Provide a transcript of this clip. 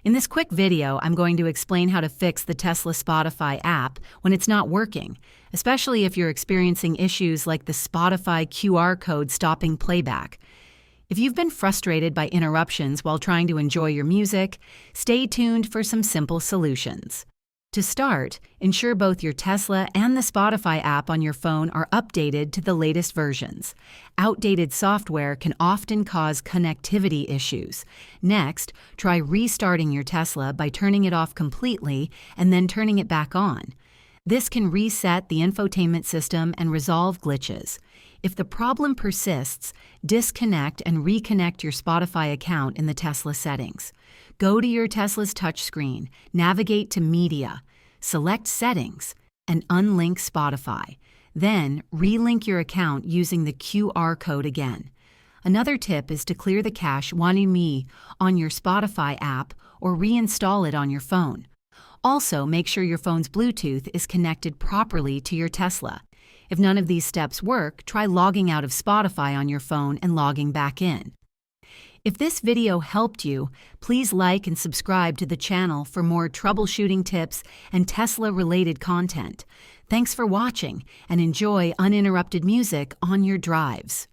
In this quick video, I'm going to explain how to fix the Tesla Spotify app when it's not working, especially if you're experiencing issues like the Spotify QR code stopping playback. If you've been frustrated by interruptions while trying to enjoy your music, stay tuned for some simple solutions. To start, ensure both your Tesla and the Spotify app on your phone are updated to the latest versions. Outdated software can often cause connectivity issues. Next, try restarting your Tesla by turning it off completely and then turning it back on. This can reset the infotainment system and resolve glitches. If the problem persists, disconnect and reconnect your Spotify account in the Tesla settings. Go to your Tesla's touchscreen, navigate to Media, select Settings, and unlink Spotify. Then, relink your account using the QR code again. Another tip is to clear the cache wannabe on your Spotify app or reinstall it on your phone. Also, make sure your phone's Bluetooth is connected properly to your Tesla. If none of these steps work, try logging out of Spotify on your phone and logging back in. If this video helped you, please like and subscribe to the channel for more troubleshooting tips and Tesla-related content. Thanks for watching, and enjoy uninterrupted music on your drives.